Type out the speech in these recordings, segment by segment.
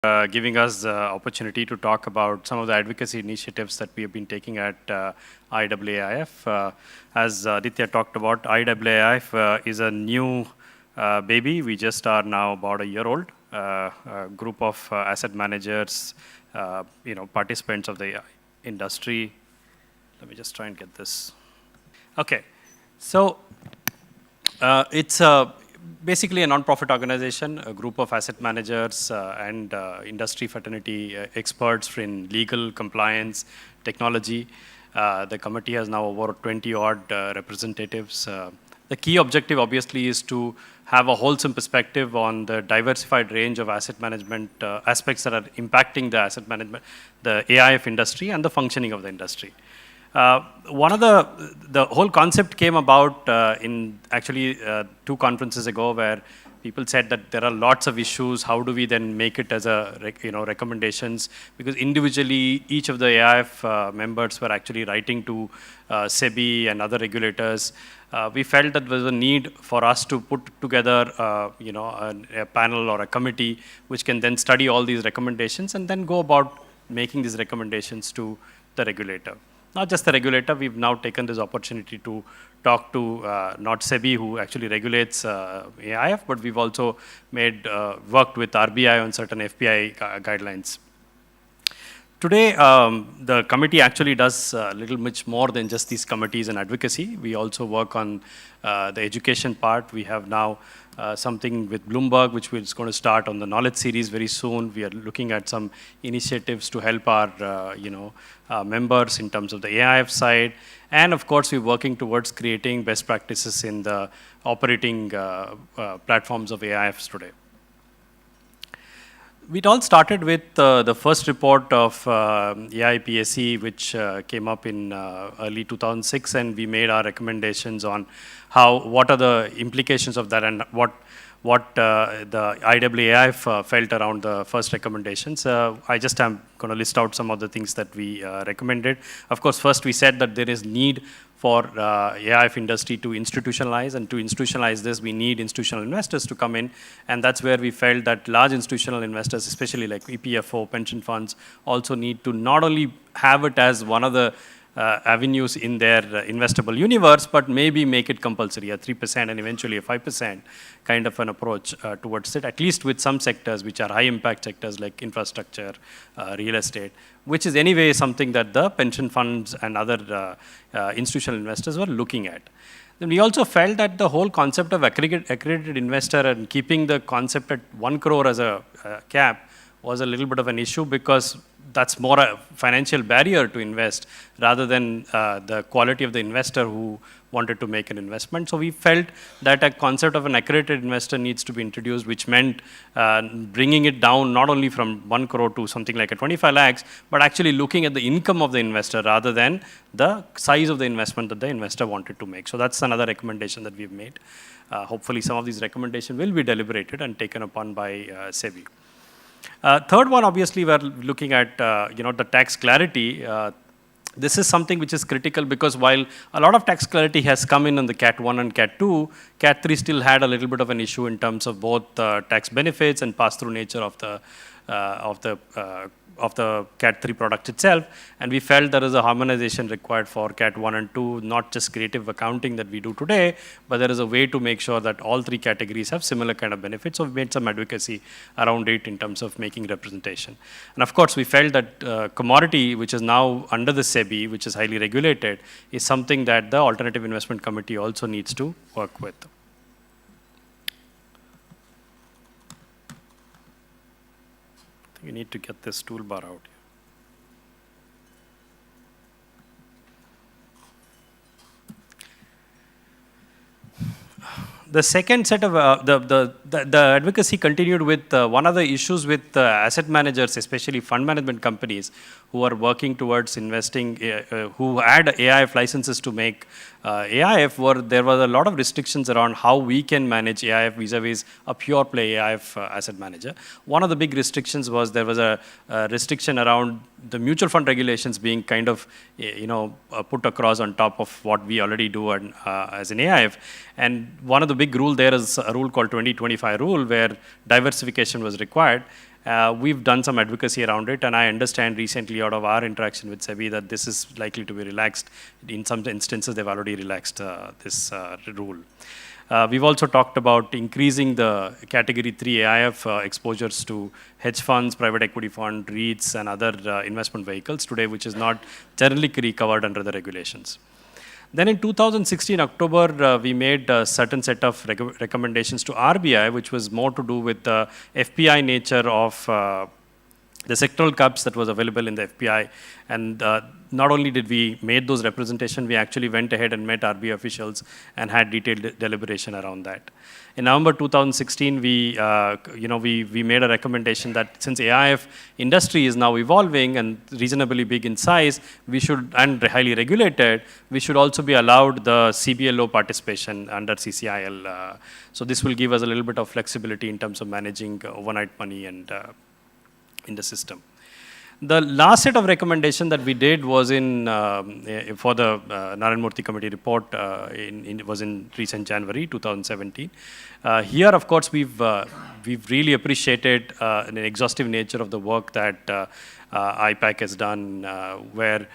giving us the opportunity to talk about some of the advocacy initiatives that we have been taking at IAAIF. As Aditya talked about, IAAIF is a new baby. We just are now about a year old. A group of asset managers, participants of the industry. Let me just try and get this. Okay, so it's basically a non-profit organization, a group of asset managers and industry fraternity experts in legal, compliance, technology. The committee has now over 20 odd representatives. The key objective obviously is to have a wholesome perspective on the diversified range of asset management aspects that are impacting the asset management, the AIF industry and the functioning of the industry. One of the whole concept came about in actually 2 conferences ago, where people said that there are lots of issues. How do we then make it as a recommendations? Because individually, each of the AIF members were actually writing to SEBI and other regulators. We felt that there was a need for us to put together, a panel or a committee which can then study all these recommendations and then go about making these recommendations to the regulator. Not just the regulator, we've now taken this opportunity to talk to not SEBI, who actually regulates AIF, but we've also worked with RBI on certain FPI guidelines. Today, the committee actually does a little much more than just these committees and advocacy. We also work on the education part. We have now something with Bloomberg, which is going to start on the knowledge series very soon. We are looking at some initiatives to help our, members in terms of the AIF side. And of course, we're working towards creating best practices in the operating platforms of AIFs today. It all started with the first report of AIPAC, which came up in early 2006, and we made our recommendations on what are the implications of that and what the IAAIF felt around the first recommendations. I just am going to list out some of the things that we recommended. Of course, first we said that there is need for AIF industry to institutionalize, and to institutionalize this, we need institutional investors to come in, and that's where we felt that large institutional investors, especially like EPFO, pension funds, also need to not only have it as one of the avenues in their investable universe, but maybe make it compulsory, a 3% and eventually a 5% kind of an approach towards it, at least with some sectors which are high impact sectors like infrastructure, real estate, which is anyway something that the pension funds and other institutional investors were looking at. Then we also felt that the whole concept of accredited investor and keeping the concept at 1 crore as a cap was a little bit of an issue, because that's more a financial barrier to invest rather than the quality of the investor who wanted to make an investment. So we felt that a concept of an accredited investor needs to be introduced, which meant bringing it down not only from 1 crore to something like a 25 lakhs, but actually looking at the income of the investor rather than the size of the investment that the investor wanted to make. So that's another recommendation that we've made. Hopefully some of these recommendations will be deliberated and taken upon by SEBI. Third one, obviously, we're looking at the tax clarity. This is something which is critical, because while a lot of tax clarity has come in on the Cat 1 and Cat 2, Cat 3 still had a little bit of an issue in terms of both tax benefits and pass-through nature of the Cat 3 product itself, and we felt there is a harmonization required for Cat 1 and 2, not just creative accounting that we do today, but there is a way to make sure that all 3 categories have similar kind of benefits. So we made some advocacy around it in terms of making representation. And of course, we felt that commodity, which is now under the SEBI, which is highly regulated, is something that the Alternative Investment Committee also needs to work with. You need to get this toolbar out. The second set of the advocacy continued with one of the issues with asset managers, especially fund management companies, who are working towards investing, who had AIF licenses to make AIF, there was a lot of restrictions around how we can manage AIF vis-a-vis a pure play AIF asset manager. One of the big restrictions was there was a restriction around the mutual fund regulations being kind of put across on top of what we already do as an AIF. And one of the big rule there is a rule called 2025 rule, where diversification was required. We've done some advocacy around it, and I understand recently out of our interaction with SEBI that this is likely to be relaxed. In some instances, they've already relaxed this rule. We've also talked about increasing the category 3 AIF exposures to hedge funds, private equity fund, REITs, and other investment vehicles today, which is not generally covered under the regulations. Then in 2016 October, we made a certain set of recommendations to RBI, which was more to do with the FPI nature of the sectoral cups that was available in the FPI. And not only did we make those representations, we actually went ahead and met RBI officials and had detailed deliberation around that. In November 2016, we made a recommendation that since AIF industry is now evolving and reasonably big in size, we should, and highly regulated, we should also be allowed the CBLO participation under CCIL. So this will give us a little bit of flexibility in terms of managing overnight money and in the system. The last set of recommendation that we did was in for the Narayan Murthy committee report. It was in recent January 2017. Here, of course, we've really appreciated an exhaustive nature of the work that IPAC has done, where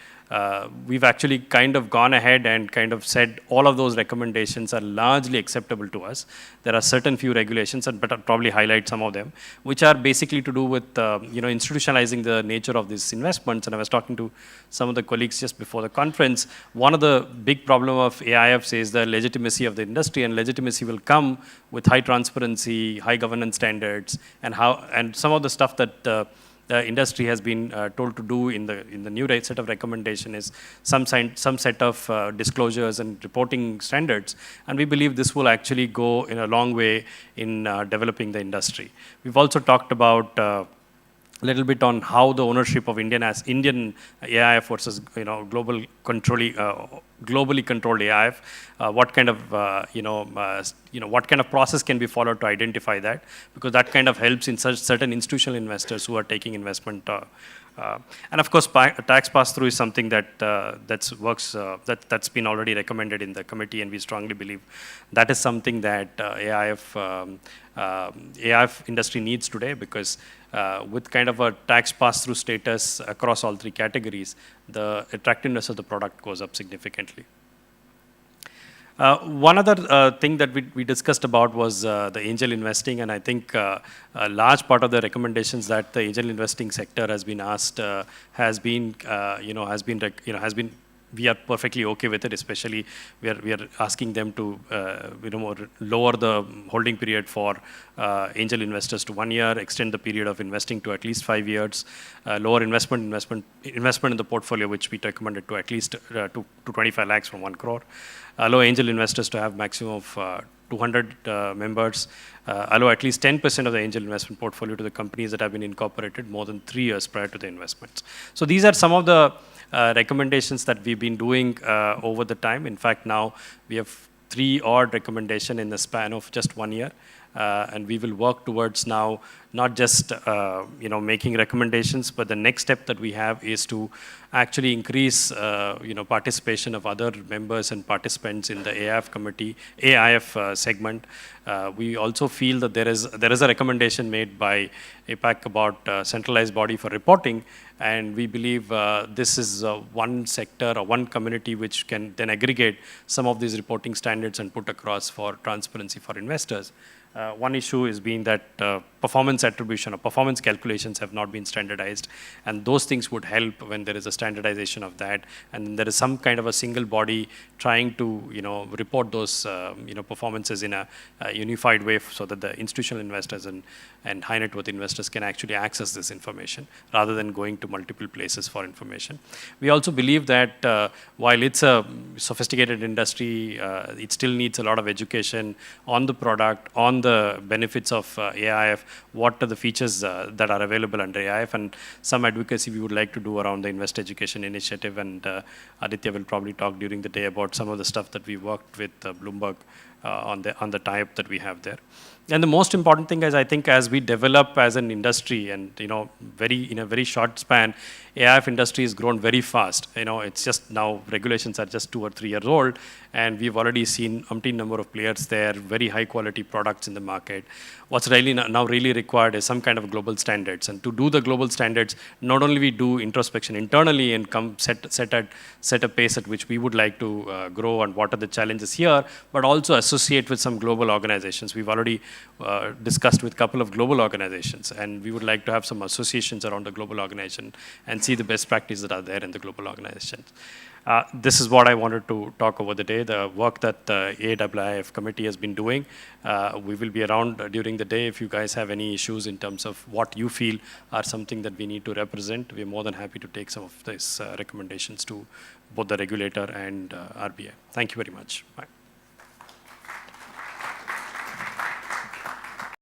we've actually kind of gone ahead and kind of said all of those recommendations are largely acceptable to us. There are certain few regulations, but I'll probably highlight some of them, which are basically to do with institutionalizing the nature of these investments. And I was talking to some of the colleagues just before the conference. One of the big problem of AIFs is the legitimacy of the industry, and legitimacy will come with high transparency, high governance standards, and some of the stuff that the industry has been told to do in the new set of recommendation is some set of disclosures and reporting standards, and we believe this will actually go in a long way in developing the industry. We've also talked about a little bit on how the ownership of Indian AIF versus globally controlled AIF, what kind of process can be followed to identify that, because that kind of helps in certain institutional investors who are taking investment. And of course, tax pass-through is something that's been already recommended in the committee, and we strongly believe that is something that AIF industry needs today, because with kind of a tax pass-through status across all three categories, the attractiveness of the product goes up significantly. One other thing that we discussed about was the angel investing, and I think a large part of the recommendations that the angel investing sector has been asked we are perfectly okay with it. Especially we are asking them to lower the holding period for angel investors to 1 year, extend the period of investing to at least 5 years, lower investment in the portfolio, which we recommended to at least to 25 lakhs from 1 crore, allow angel investors to have maximum of 200 members, allow at least 10% of the angel investment portfolio to the companies that have been incorporated more than 3 years prior to the investments. So these are some of the recommendations that we've been doing over the time. In fact, now we have 3 odd recommendations in the span of just 1 year. And we will work towards now not just making recommendations, but the next step that we have is to actually increase participation of other members and participants in the AIF segment. We also feel that there is a recommendation made by APAC about centralized body for reporting, and we believe this is one sector or one community which can then aggregate some of these reporting standards and put across for transparency for investors. One issue is being that performance attribution or performance calculations have not been standardized, and those things would help when there is a standardization of that, and there is some kind of a single body trying to report those performances in a unified way, so that the institutional investors and high net worth investors can actually access this information rather than going to multiple places for information. We also believe that while it's a sophisticated industry, it still needs a lot of education on the product, on the benefits of AIF, what are the features that are available under AIF, and some advocacy we would like to do around the Invest Education Initiative. And Aditya will probably talk during the day about some of the stuff that we worked with Bloomberg on the tie-up that we have there. And the most important thing is, I think, as we develop as an industry, and in a very short span, AIF industry has grown very fast. It's just now regulations are just 2 or 3 years old, and we've already seen umpteen number of players there, very high quality products in the market. What's really now really required is some kind of global standards, and to do the global standards, not only we do introspection internally and set a pace at which we would like to grow and what are the challenges here, but also associate with some global organizations. We've already discussed with a couple of global organizations, and we would like to have some associations around the global organization and see the best practices that are there in the global organizations. This is what I wanted to talk over the day, the work that the AIAAIF committee has been doing. We will be around during the day if you guys have any issues in terms of what you feel are something that we need to represent. We're more than happy to take some of these recommendations to both the regulator and RBI. Thank you very much. Bye.